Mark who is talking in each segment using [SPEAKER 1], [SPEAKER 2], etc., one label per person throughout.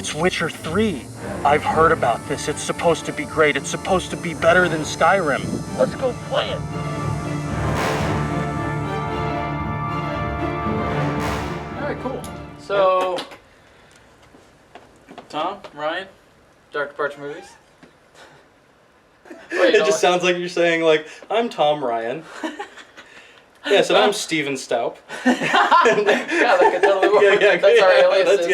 [SPEAKER 1] It's Witcher 3. I've heard about this. It's supposed to be great. It's supposed to be better than Skyrim. Let's go play it.
[SPEAKER 2] Alright, cool. So, Tom, Ryan, Dark Departure Movies.
[SPEAKER 3] It just sounds like you're saying, like, I'm Tom Ryan. Yes, and I'm Steven Staup.
[SPEAKER 2] Yeah, that could totally work. That's our aliases.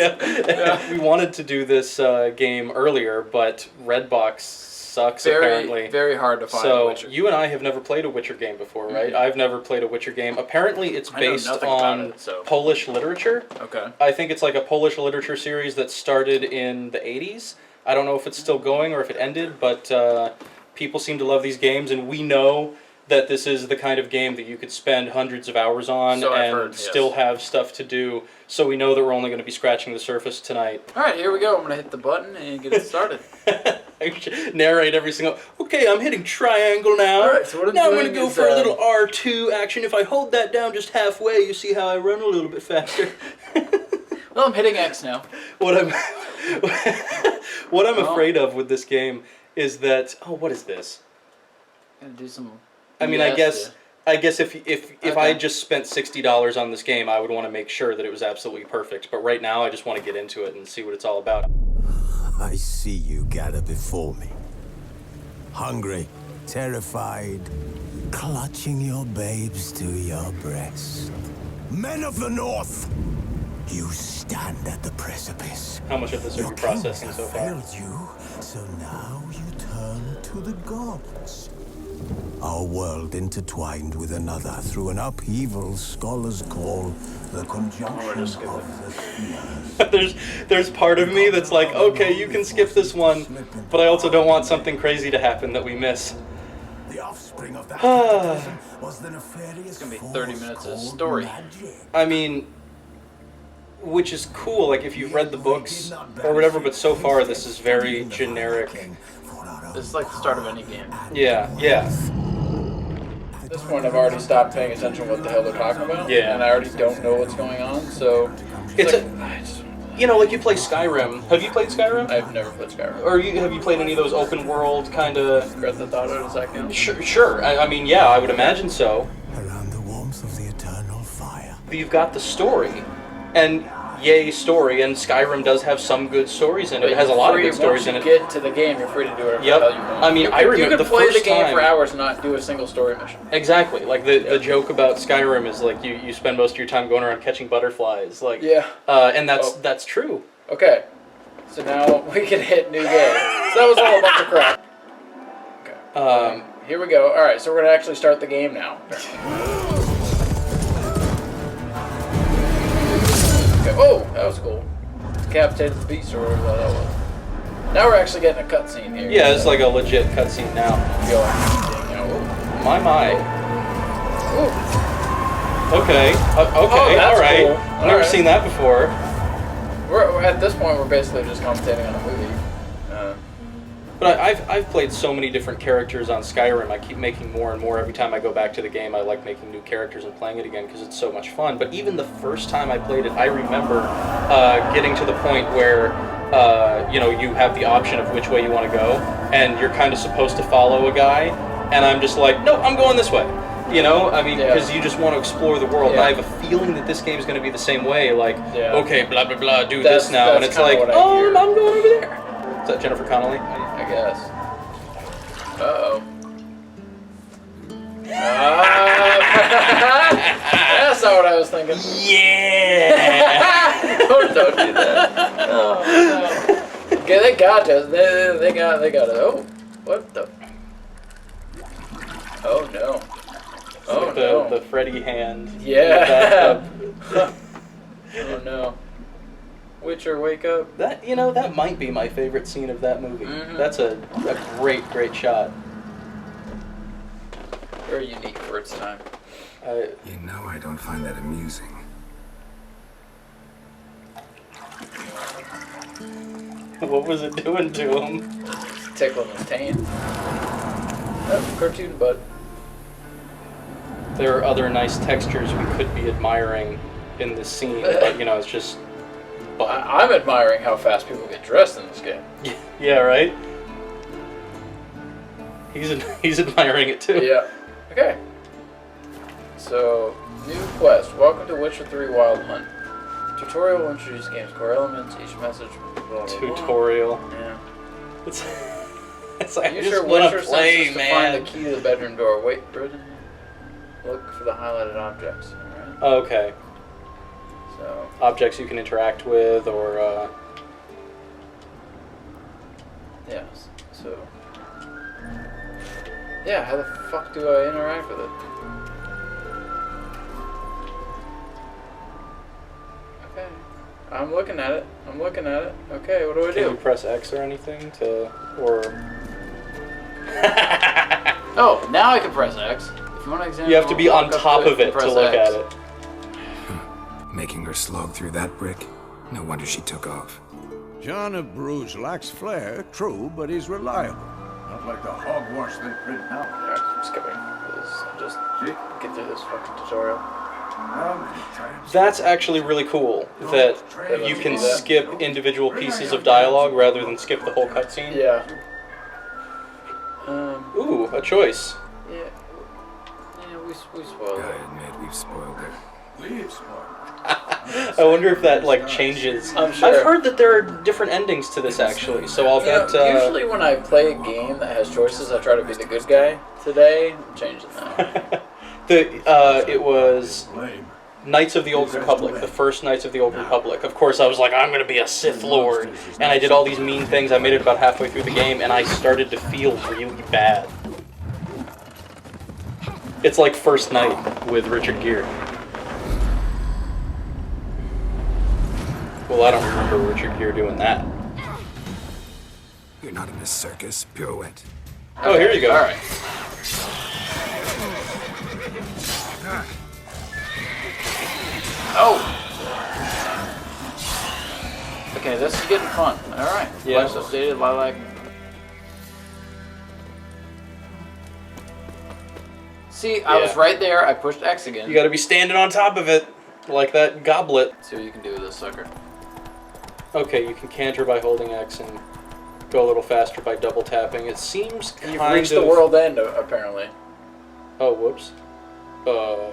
[SPEAKER 3] We wanted to do this game earlier, but Redbox sucks apparently.
[SPEAKER 2] Very hard to find.
[SPEAKER 3] So
[SPEAKER 2] Witcher.
[SPEAKER 3] you and I have never played a Witcher game before, right? I've never played a Witcher game. Apparently, it's based on Polish literature.
[SPEAKER 2] Okay.
[SPEAKER 3] I think it's like a Polish literature series that started in the 80s. I don't know if it's still going or if it ended, but people seem to love these games, and we know that this is the kind of game that you could spend hundreds of hours on still have stuff to do. So we know that we're only going to be scratching the surface tonight.
[SPEAKER 2] All right, here we go. I'm going to hit the button and get it started.
[SPEAKER 3] I should narrate every single... Okay, I'm hitting triangle now.
[SPEAKER 2] All right, so what
[SPEAKER 3] I'm going to go for a little R2 action. If I hold that down just halfway, you see how I run a little bit faster.
[SPEAKER 2] Well, I'm hitting X now.
[SPEAKER 3] What I'm afraid of with this game is that... Oh, what is this?
[SPEAKER 2] Gonna do some...
[SPEAKER 3] I mean, I guess if I just spent $60 on this game, I would want to make sure that it was absolutely perfect. But right now, I just want to get into it and see what it's all about.
[SPEAKER 4] I see you gather before me. Hungry, terrified, clutching your babes to your breast. Men of the North, you stand at the precipice.
[SPEAKER 3] How much of this are you processing so far?
[SPEAKER 4] Failed you, so now you turn to the gods. Our world intertwined with another through an upheaval scholars call the conjunction of the spheres.
[SPEAKER 3] There's part of me that's like, okay, you can skip this one, but I also don't want something crazy to happen that we miss.
[SPEAKER 4] The offspring of that cataclysm was the nefarious.
[SPEAKER 2] It's gonna be 30 minutes of story.
[SPEAKER 3] I mean, which is cool, like if you've read the books or whatever, but so far this is very generic.
[SPEAKER 2] This is like the start of any game.
[SPEAKER 3] Yeah.
[SPEAKER 2] At this point, I've already stopped paying attention to what the hell they're talking about.
[SPEAKER 3] Yeah.
[SPEAKER 2] And I already don't know what's going on, so...
[SPEAKER 3] You know, like you play Skyrim. Have you played Skyrim?
[SPEAKER 2] I've never played Skyrim.
[SPEAKER 3] Or have you played any of those open world kind of...
[SPEAKER 2] Grand Theft Auto, does that count?
[SPEAKER 3] Sure. I mean, yeah, I would imagine so.
[SPEAKER 4] Around the warmth of the eternal fire.
[SPEAKER 3] You've got the story, and yay story, and Skyrim does have some good stories in it. It has a lot of good stories in it.
[SPEAKER 2] Once you get into the game, you're free to do whatever the hell you want.
[SPEAKER 3] I mean, I remember the first time...
[SPEAKER 2] You can play the game for hours and not do a single story mission.
[SPEAKER 3] Exactly. Like, the joke about Skyrim is, like, you spend most of your time going around catching butterflies. Like,
[SPEAKER 2] yeah.
[SPEAKER 3] And that's true.
[SPEAKER 2] Okay. So now we can hit new game. So that was all a bunch of crap. Okay. Here we go. Alright, so we're going to actually start the game now. Okay. Oh, that was cool. Decapitated the beast or whatever that was. Now we're actually getting a cutscene here.
[SPEAKER 3] Yeah, it's like a legit cutscene now. My. Okay. Alright.
[SPEAKER 2] Cool.
[SPEAKER 3] I've never seen that before.
[SPEAKER 2] We're at this point, we're basically just commentating on a movie.
[SPEAKER 3] But I've played so many different characters on Skyrim. I keep making more and more every time I go back to the game. I like making new characters and playing it again because it's so much fun. But even the first time I played it, I remember getting to the point where you have the option of which way you want to go, and you're kind of supposed to follow a guy. And I'm just like, no, I'm going this way. You know, I mean, because you just want to explore the world.
[SPEAKER 2] Yeah.
[SPEAKER 3] And I have a feeling that this game is going to be the same way. Like, okay, blah blah blah, do this now, and it's like, oh, I'm going over there. Is that Jennifer Connelly?
[SPEAKER 2] I guess. Uh-oh. That's not what I was thinking.
[SPEAKER 3] Yeah!
[SPEAKER 2] Don't do that. Oh, no. Okay, they got us. They got us. Oh, what the? Oh, no. Oh,
[SPEAKER 3] like
[SPEAKER 2] no.
[SPEAKER 3] The Freddy hand.
[SPEAKER 2] Yeah. Oh, no. Witcher, wake up.
[SPEAKER 3] That might be my favorite scene of that movie.
[SPEAKER 2] Mm-hmm.
[SPEAKER 3] That's a great shot.
[SPEAKER 2] Very unique for its time.
[SPEAKER 5] You know I don't find that amusing.
[SPEAKER 3] What was it doing to him?
[SPEAKER 2] Tickling his taint. Oh, cartoon bud.
[SPEAKER 3] There are other nice textures we could be admiring in this scene, but it's just But
[SPEAKER 2] I'm admiring how fast people get dressed in this game.
[SPEAKER 3] yeah, right. He's admiring it too.
[SPEAKER 2] Yeah. Okay. So, new quest. Welcome to Witcher 3 Wild Hunt. Tutorial will introduce the game's core elements. Each message. Blah, blah, blah.
[SPEAKER 3] Tutorial.
[SPEAKER 2] Yeah.
[SPEAKER 3] It's like, I
[SPEAKER 2] Use
[SPEAKER 3] just
[SPEAKER 2] your
[SPEAKER 3] want
[SPEAKER 2] Witcher
[SPEAKER 3] to play,
[SPEAKER 2] senses to
[SPEAKER 3] man.
[SPEAKER 2] find the key to the bedroom door. Wait, Britain. Look for the highlighted objects. Alright.
[SPEAKER 3] Oh, okay.
[SPEAKER 2] So.
[SPEAKER 3] Objects you can interact with, or
[SPEAKER 2] Yes. So. Yeah, how the fuck do I interact with it? Okay. I'm looking at it. Okay, what do I
[SPEAKER 3] can you
[SPEAKER 2] do?
[SPEAKER 3] press X or anything to, or?
[SPEAKER 2] Oh, now I can press X. If you want to examine,
[SPEAKER 3] You have to be on top of it to look at it.
[SPEAKER 5] Making her slog through that brick? No wonder she took off.
[SPEAKER 4] John of Bruges lacks flair, true, but he's reliable. Not like the hogwash they print now.
[SPEAKER 2] Yeah, I'm skipping. Just get through this fucking tutorial.
[SPEAKER 3] That's actually really cool that you can skip individual pieces of dialogue rather than skip the whole cutscene.
[SPEAKER 2] Yeah.
[SPEAKER 3] Ooh, a choice.
[SPEAKER 2] Yeah. Yeah, we spoiled it.
[SPEAKER 5] Gotta admit, we've spoiled her.
[SPEAKER 4] We've spoiled.
[SPEAKER 3] I wonder if that like changes.
[SPEAKER 2] I'm sure.
[SPEAKER 3] I've heard that there are different endings to this actually, so I'll bet.
[SPEAKER 2] Usually when I play a game that has choices, I try to be the good guy. Today, I'm changing that.
[SPEAKER 3] It was Knights of the Old Republic, the first Knights of the Old Republic. Of course, I was like, I'm going to be a Sith Lord. And I did all these mean things. I made it about halfway through the game, and I started to feel really bad. It's like First Knight with Richard Gere. Well, I don't remember Richard Gere doing that.
[SPEAKER 5] You're not in a circus, pirouette.
[SPEAKER 3] Oh, here you go.
[SPEAKER 2] Alright. Oh! Okay, this is getting fun. Alright.
[SPEAKER 3] Yeah.
[SPEAKER 2] Flesh updated, lilac. See, I was right there. I pushed X again.
[SPEAKER 3] You got to be standing on top of it, like that goblet.
[SPEAKER 2] See what you can do with this sucker.
[SPEAKER 3] Okay, you can canter by holding X and go a little faster by double tapping. It seems kind
[SPEAKER 2] You've reached the world end, apparently.
[SPEAKER 3] Oh, whoops. Oh.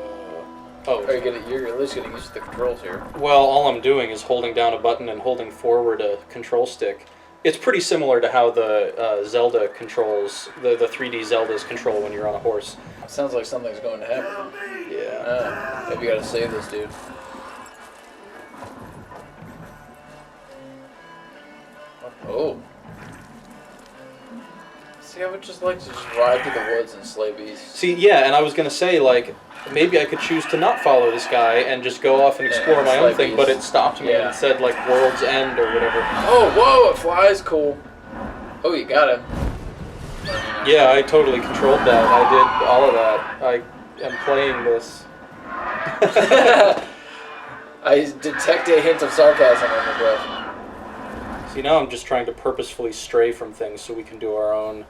[SPEAKER 2] You're at least getting used to the controls here.
[SPEAKER 3] Well, all I'm doing is holding down a button and holding forward a control stick. It's pretty similar to how the Zelda controls, the 3D Zeldas control when you're on a horse.
[SPEAKER 2] Sounds like something's going to happen.
[SPEAKER 3] Yeah.
[SPEAKER 2] Maybe you gotta save this dude. Oh. See, I would just like to just ride through the woods and slay beasts.
[SPEAKER 3] See, yeah, and I was going to say, like, maybe I could choose to not follow this guy and just go off and explore my own thing, but it stopped me and it said, like, World's End or whatever.
[SPEAKER 2] Oh, whoa, it flies, cool. Oh, you got him.
[SPEAKER 3] Yeah, I totally controlled that. I did all of that. I am playing this.
[SPEAKER 2] I detect a hint of sarcasm in the breath.
[SPEAKER 3] See, now I'm just trying to purposefully stray from things so we can do our own.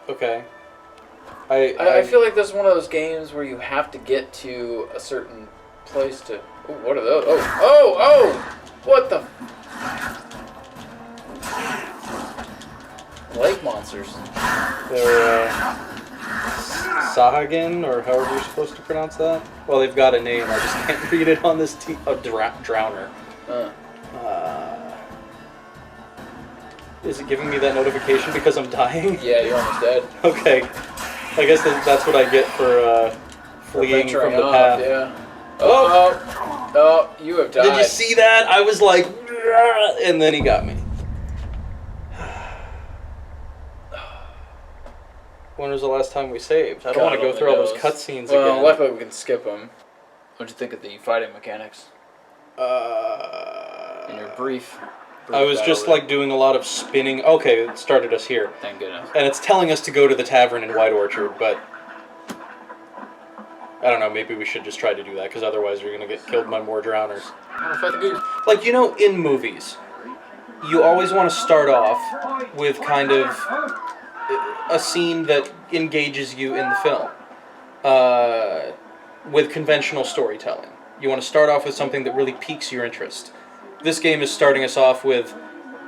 [SPEAKER 3] Okay.
[SPEAKER 2] I feel like this is one of those games where you have to get to a certain place to... Ooh, what are those? Oh! What the... Lake monsters.
[SPEAKER 3] They're, Sahagin, or however you're supposed to pronounce that. Well, they've got a name, I just can't read it on this Drowner. Is it giving me that notification because I'm dying?
[SPEAKER 2] Yeah, you're almost dead.
[SPEAKER 3] Okay. I guess that's what I get for fleeing from the path.
[SPEAKER 2] Yeah. Oh, you have died.
[SPEAKER 3] Did you see that? I was like, and then he got me. When was the last time we saved? I don't want to go through all those cutscenes again.
[SPEAKER 2] Well, luckily we can skip them. What'd you think of the fighting mechanics? In your brief
[SPEAKER 3] I was just like doing a lot of spinning. Okay, it started us here.
[SPEAKER 2] Thank goodness.
[SPEAKER 3] And it's telling us to go to the tavern in White Orchard, but I don't know, maybe we should just try to do that, because otherwise you're going to get killed by more drowners.
[SPEAKER 2] Fight the goose.
[SPEAKER 3] Like, you know, in movies, you always want to start off with kind of a scene that engages you in the film, with conventional storytelling. You want to start off with something that really piques your interest. This game is starting us off with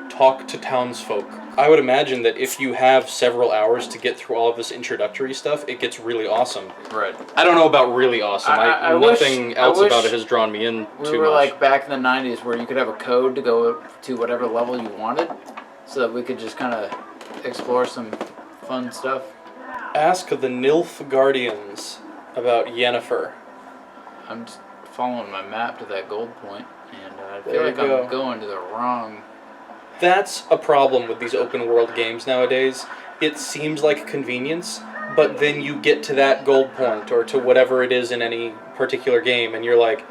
[SPEAKER 3] talk to townsfolk. I would imagine that if you have several hours to get through all of this introductory stuff, it gets really awesome.
[SPEAKER 2] Right.
[SPEAKER 3] I don't know about really awesome. Nothing else about it has drawn me in too much.
[SPEAKER 2] We were like back in the 90s where you could have a code to go to whatever level you wanted so that we could just kind of explore some fun stuff.
[SPEAKER 3] Ask the Nilf Guardians about Yennefer.
[SPEAKER 2] I'm just following my map to that gold point, and I feel
[SPEAKER 3] There
[SPEAKER 2] like
[SPEAKER 3] you go.
[SPEAKER 2] I'm going to the wrong...
[SPEAKER 3] That's a problem with these open world games nowadays. It seems like convenience, but then you get to that gold point or to whatever it is in any particular game and you're like,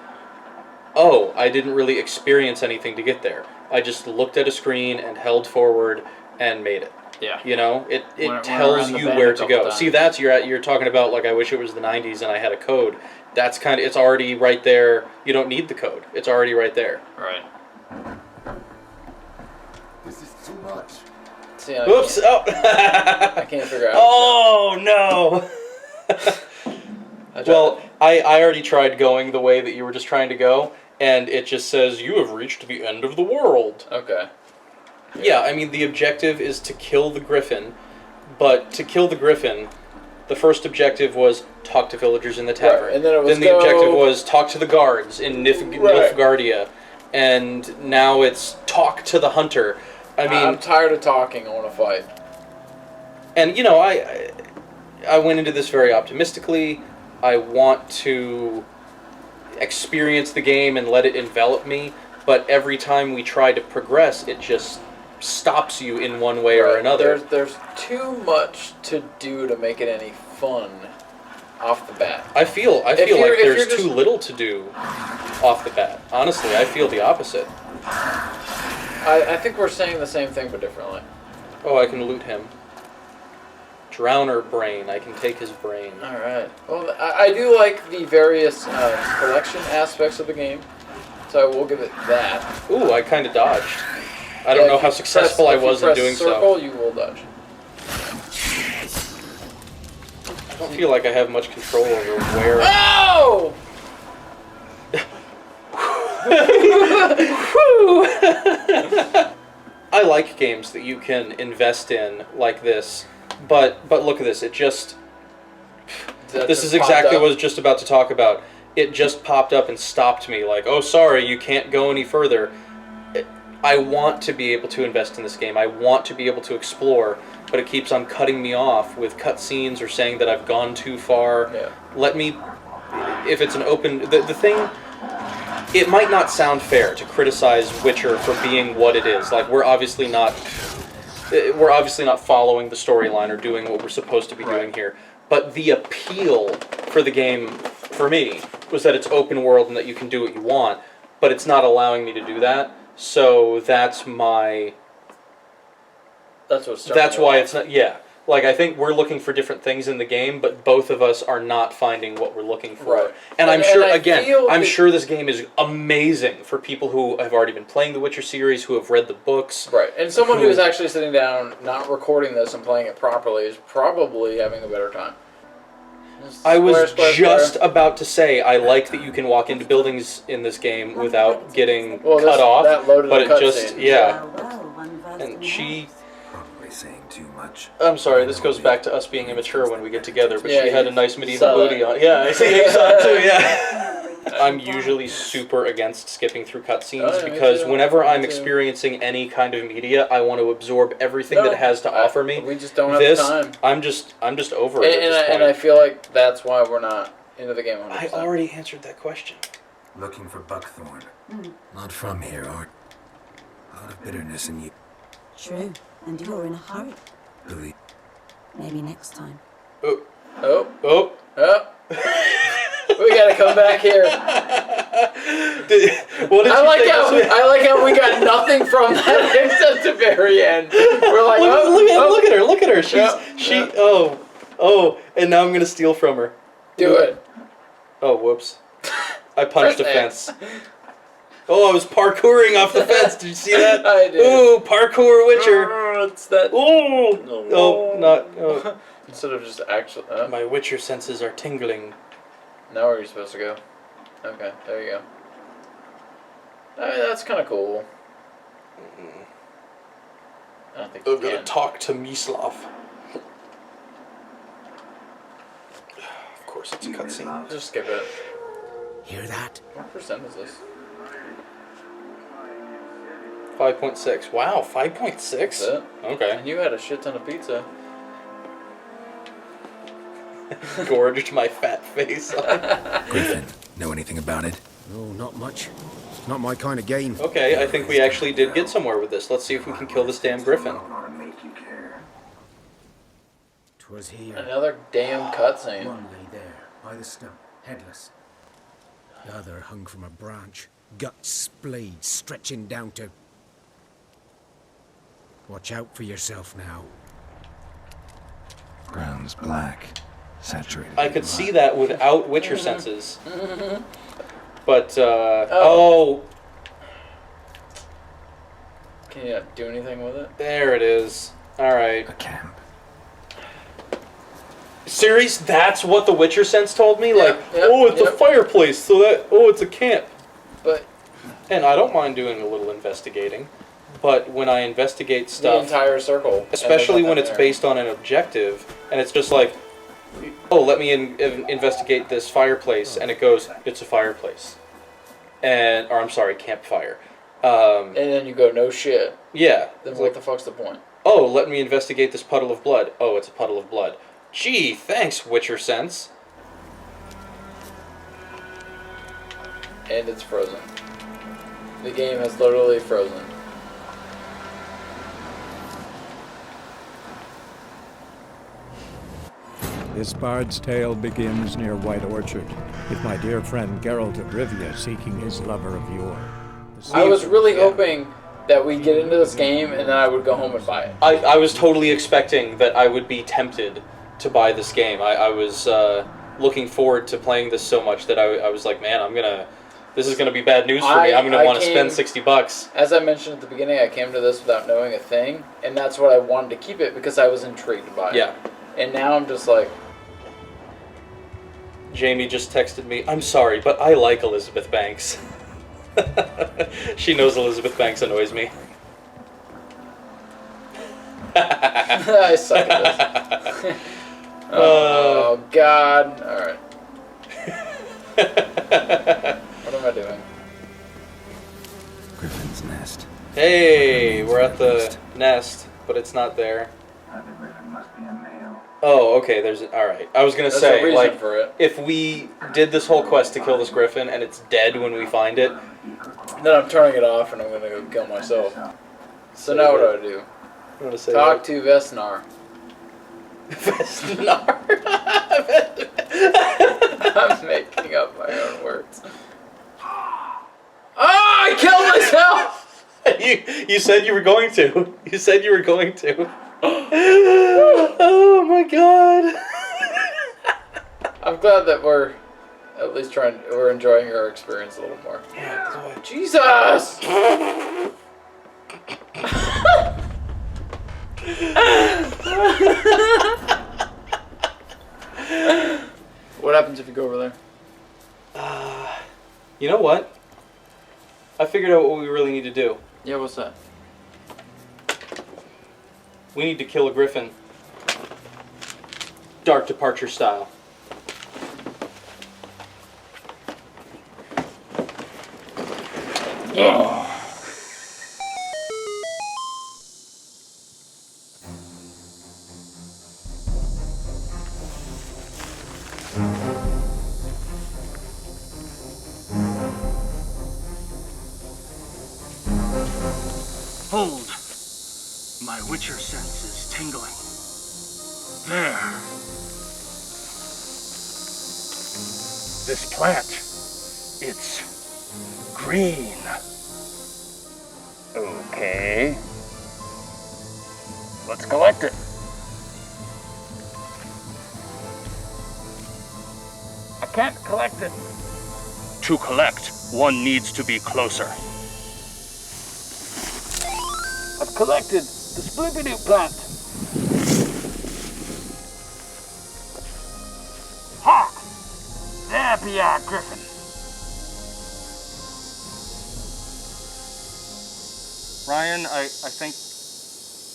[SPEAKER 3] oh, I didn't really experience anything to get there. I just looked at a screen and held forward and made it.
[SPEAKER 2] Yeah.
[SPEAKER 3] You know, it
[SPEAKER 2] Went
[SPEAKER 3] tells
[SPEAKER 2] around the
[SPEAKER 3] you
[SPEAKER 2] bend
[SPEAKER 3] where
[SPEAKER 2] a
[SPEAKER 3] to
[SPEAKER 2] couple
[SPEAKER 3] go.
[SPEAKER 2] times.
[SPEAKER 3] See, that's you're talking about like I wish it was the 90s and I had a code. That's kind of it's already right there. You don't need the code. It's already right there.
[SPEAKER 2] Right.
[SPEAKER 4] This is too much.
[SPEAKER 2] See, I
[SPEAKER 3] Oops.
[SPEAKER 2] Can't,
[SPEAKER 3] Oh.
[SPEAKER 2] I can't figure out.
[SPEAKER 3] Oh no. Well, I already tried going the way that you were just trying to go, and it just says, you have reached the end of the world.
[SPEAKER 2] Okay.
[SPEAKER 3] Yeah, I mean, the objective is to kill the Griffin, but to kill the Griffin, the first objective was talk to villagers in the tavern.
[SPEAKER 2] Right, and then it was
[SPEAKER 3] the objective was talk to the guards in
[SPEAKER 2] Right.
[SPEAKER 3] Nilfgaardia, and now it's talk to the hunter. I mean,
[SPEAKER 2] I'm tired of talking. I want to fight.
[SPEAKER 3] and you know, I went into this very optimistically. I want to experience the game and let it envelop me, but every time we try to progress, it just stops you in one way or another.
[SPEAKER 2] There's too much to do to make it any fun off the bat.
[SPEAKER 3] I feel like
[SPEAKER 2] you're
[SPEAKER 3] there's
[SPEAKER 2] just-
[SPEAKER 3] too little to do off the bat. Honestly, I feel the opposite.
[SPEAKER 2] I think we're saying the same thing but differently.
[SPEAKER 3] Oh, I can loot him. Drowner brain. I can take his brain.
[SPEAKER 2] All right. Well, I do like the various collection aspects of the game, so I will give it that.
[SPEAKER 3] Ooh, I kind of dodged. I don't know how successful I was in doing
[SPEAKER 2] circle,
[SPEAKER 3] so.
[SPEAKER 2] you will dodge.
[SPEAKER 3] I don't feel like I have much control over where.
[SPEAKER 2] Oh!
[SPEAKER 3] I like games that you can invest in like this, but look at this. It just this is exactly what I was just about to talk about. It just popped up and stopped me. Like, oh, sorry, you can't go any further. I want to be able to invest in this game. I want to be able to explore, but it keeps on cutting me off with cutscenes or saying that I've gone too far.
[SPEAKER 2] Yeah.
[SPEAKER 3] Let me, if it's an open, the thing, it might not sound fair to criticize Witcher for being what it is. Like, we're obviously not following the storyline or doing what we're supposed to be doing here. But the appeal for the game, for me, was that it's open world and that you can do what you want, but it's not allowing me to do that. So that's my...
[SPEAKER 2] That's what's
[SPEAKER 3] That's why it's not... Yeah. Like, I think we're looking for different things in the game, but both of us are not finding what we're looking for.
[SPEAKER 2] Right.
[SPEAKER 3] And I'm
[SPEAKER 2] And
[SPEAKER 3] sure,
[SPEAKER 2] I
[SPEAKER 3] again,
[SPEAKER 2] feel
[SPEAKER 3] I'm
[SPEAKER 2] that-
[SPEAKER 3] sure this game is amazing for people who have already been playing the Witcher series, who have read the books.
[SPEAKER 2] Right, and someone who is actually sitting down, not recording this and playing it properly, is probably having a better time.
[SPEAKER 3] I was
[SPEAKER 2] Square,
[SPEAKER 3] just
[SPEAKER 2] square.
[SPEAKER 3] about to say I like that you can walk into buildings in this game without getting
[SPEAKER 2] Well,
[SPEAKER 3] cut off,
[SPEAKER 2] that loaded
[SPEAKER 3] but
[SPEAKER 2] a
[SPEAKER 3] it just,
[SPEAKER 2] cutscene.
[SPEAKER 3] yeah.
[SPEAKER 6] One verse
[SPEAKER 3] And she...
[SPEAKER 5] Probably saying too much.
[SPEAKER 3] I'm sorry, this goes back to us being immature when we get together, but
[SPEAKER 2] Yeah,
[SPEAKER 3] she had
[SPEAKER 2] you
[SPEAKER 3] a nice medieval
[SPEAKER 2] saw
[SPEAKER 3] booty
[SPEAKER 2] that.
[SPEAKER 3] on. Yeah, I see you saw it too, yeah. I'm usually super against skipping through cutscenes
[SPEAKER 2] Oh, yeah, me
[SPEAKER 3] because
[SPEAKER 2] too.
[SPEAKER 3] whenever
[SPEAKER 2] Me
[SPEAKER 3] I'm
[SPEAKER 2] too.
[SPEAKER 3] experiencing any kind of media, I want to absorb everything that it has to offer me.
[SPEAKER 2] We just don't have
[SPEAKER 3] This,
[SPEAKER 2] the time.
[SPEAKER 3] I'm just over it at this point.
[SPEAKER 2] And I feel like that's why we're not into the game 100%.
[SPEAKER 3] I already answered that question.
[SPEAKER 5] Looking for buckthorn. Not from here, Art. A lot of bitterness in you.
[SPEAKER 6] True, and you're in a hurry.
[SPEAKER 5] Really.
[SPEAKER 6] Maybe next time.
[SPEAKER 3] Oh,
[SPEAKER 2] Oh,
[SPEAKER 3] oh.
[SPEAKER 2] oh. We gotta come back here.
[SPEAKER 3] What did
[SPEAKER 2] I
[SPEAKER 3] you
[SPEAKER 2] like
[SPEAKER 3] think
[SPEAKER 2] how
[SPEAKER 3] this was?
[SPEAKER 2] I like how we got nothing from that except the very end. We're like,
[SPEAKER 3] Look at her! Look at her! She's
[SPEAKER 2] Yeah.
[SPEAKER 3] oh, and now I'm gonna steal from her.
[SPEAKER 2] do it.
[SPEAKER 3] Oh, whoops! I punched a
[SPEAKER 2] Press
[SPEAKER 3] fence. Oh, I was parkouring off the fence. Did you see that?
[SPEAKER 2] I did.
[SPEAKER 3] Ooh, parkour Witcher.
[SPEAKER 2] Oh, it's that.
[SPEAKER 3] Ooh. Oh, not. Oh.
[SPEAKER 2] Instead of just actually.
[SPEAKER 3] My Witcher senses are tingling.
[SPEAKER 2] Now where are you supposed to go? Okay, there you go. I mean, that's kind of cool. I don't think you
[SPEAKER 3] I'm gonna
[SPEAKER 2] can.
[SPEAKER 3] talk to Mislav. Of course, it's a cutscene.
[SPEAKER 2] Just skip it.
[SPEAKER 4] Hear that?
[SPEAKER 2] What percent is this?
[SPEAKER 3] 5.6. Wow, 5.6?
[SPEAKER 2] That's it.
[SPEAKER 3] Okay.
[SPEAKER 2] And you had a shit ton of pizza.
[SPEAKER 3] Gorged my fat face.
[SPEAKER 5] Griffin, know anything about it?
[SPEAKER 7] No, not much. Not my kind of game.
[SPEAKER 3] Okay, I think we actually did get somewhere with this. Let's see if we can kill this damn Griffin.
[SPEAKER 7] 'Twas here.
[SPEAKER 2] Another damn cutscene.
[SPEAKER 7] One lay there, by the stump, headless. The other hung from a branch, guts splayed, stretching down to... Watch out for yourself now.
[SPEAKER 5] Ground's black, saturated.
[SPEAKER 3] I could see that without Witcher senses. But, oh,
[SPEAKER 2] Can you not do anything with it?
[SPEAKER 3] there it is. Alright.
[SPEAKER 5] A camp.
[SPEAKER 3] Serious? That's what the Witcher sense told me?
[SPEAKER 2] Yeah,
[SPEAKER 3] Like,
[SPEAKER 2] yep,
[SPEAKER 3] oh, it's a
[SPEAKER 2] yep.
[SPEAKER 3] fireplace, so that, oh, it's a camp.
[SPEAKER 2] But
[SPEAKER 3] And I don't mind doing a little investigating, but when I investigate
[SPEAKER 2] the
[SPEAKER 3] stuff,
[SPEAKER 2] entire circle.
[SPEAKER 3] especially
[SPEAKER 2] and
[SPEAKER 3] when
[SPEAKER 2] there's
[SPEAKER 3] it's
[SPEAKER 2] nothing
[SPEAKER 3] based on an objective, and it's just like, oh, let me investigate this fireplace, and it goes, it's a fireplace. Or I'm sorry, campfire.
[SPEAKER 2] there. And then you go, no shit.
[SPEAKER 3] Yeah.
[SPEAKER 2] Then
[SPEAKER 3] It's
[SPEAKER 2] what
[SPEAKER 3] like,
[SPEAKER 2] the fuck's the point?
[SPEAKER 3] oh, let me investigate this puddle of blood. Oh, it's a puddle of blood. Gee, thanks, Witcher sense.
[SPEAKER 2] And it's frozen. The game has literally frozen.
[SPEAKER 8] This bard's tale begins near White Orchard, with my dear friend Geralt of Rivia seeking his lover of yore.
[SPEAKER 2] I was really hoping that we'd get into this game and then I would go home and buy it.
[SPEAKER 3] I was totally expecting that I would be tempted to buy this game. I was looking forward to playing this so much that I was like, man, this is gonna be bad news for me. I'm gonna want to spend $60.
[SPEAKER 2] As I mentioned at the beginning, I came to this without knowing a thing, and that's what I wanted to keep it because I was intrigued by it.
[SPEAKER 3] Yeah.
[SPEAKER 2] And now I'm just like,
[SPEAKER 3] Jamie just texted me, I'm sorry, but I like Elizabeth Banks. She knows Elizabeth Banks annoys me.
[SPEAKER 2] I suck at this. Oh, God. Alright. What am I doing?
[SPEAKER 5] Griffin's nest.
[SPEAKER 3] Hey, we're at the nest, but it's not there. Oh, okay, alright. I was gonna
[SPEAKER 2] There's a
[SPEAKER 3] say,
[SPEAKER 2] reason
[SPEAKER 3] like,
[SPEAKER 2] for it.
[SPEAKER 3] if we did this whole quest to kill this griffin and it's dead when we find it,
[SPEAKER 2] Then I'm turning it off and I'm going to go kill myself. So now what do I do?
[SPEAKER 3] I'm gonna say
[SPEAKER 2] Talk to Vesnar.
[SPEAKER 3] Vesnar.
[SPEAKER 2] I'm making up my own words. Oh, I killed myself!
[SPEAKER 3] You said you were going to. You said you were going to. Oh my god.
[SPEAKER 2] I'm glad that we're at least we're enjoying our experience a little more.
[SPEAKER 3] Yeah,
[SPEAKER 2] Jesus! What happens if you go over there?
[SPEAKER 3] you know what? I figured out what we really need to do.
[SPEAKER 2] Yeah, what's that?
[SPEAKER 3] We need to kill a griffin. Dark Departure style.
[SPEAKER 1] Hold. My Witcher sense is tingling. There. This plant. It's green. Okay. Let's collect it. I can't collect it. To collect, one needs to be closer. I've collected the Splimpy-Doo plant. Ha! There be our Griffin. Ryan, I think...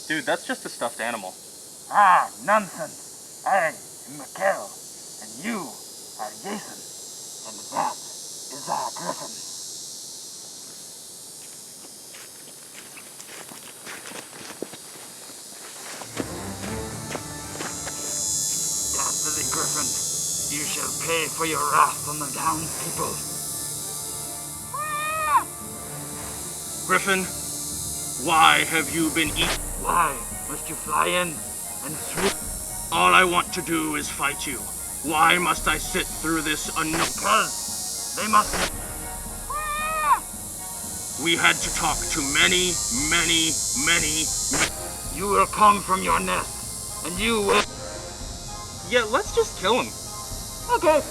[SPEAKER 1] Dude, that's just a stuffed animal.
[SPEAKER 9] Ah, nonsense. I am MacLeod, and you are Jason, and that is our Griffin. Dastardly Griffin, you shall pay for your wrath on the townspeople.
[SPEAKER 1] Griffin, why have you been eaten?
[SPEAKER 9] Why must you fly in and swoop?
[SPEAKER 1] All I want to do is fight you. Why must I sit through this
[SPEAKER 9] Because they must...
[SPEAKER 1] We had to talk to many.
[SPEAKER 9] You will come from your nest, and you will...
[SPEAKER 1] Yeah, let's just kill him.
[SPEAKER 9] Okay.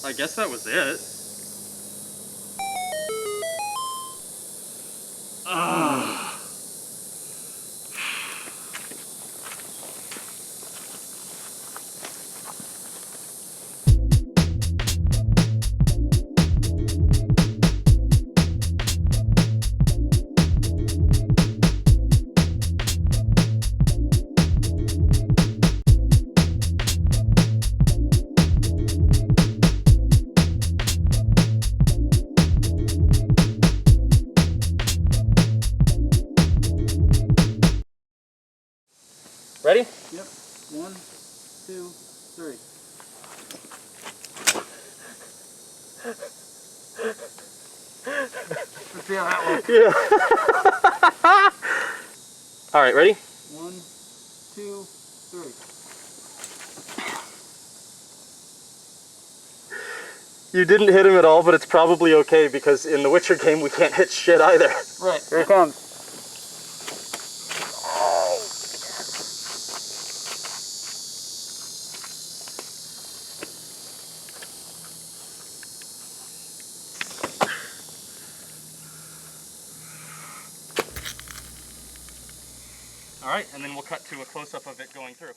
[SPEAKER 1] I guess that was it. Ready?
[SPEAKER 2] Yep. 1, 2, 3.
[SPEAKER 9] Let's see how that works.
[SPEAKER 1] Yeah. All right, ready?
[SPEAKER 2] 1, 2, 3.
[SPEAKER 1] You didn't hit him at all, but it's probably okay because in the Witcher game we can't hit shit either.
[SPEAKER 2] Right, here it comes.
[SPEAKER 1] All right, and then we'll cut to a close-up of it going through.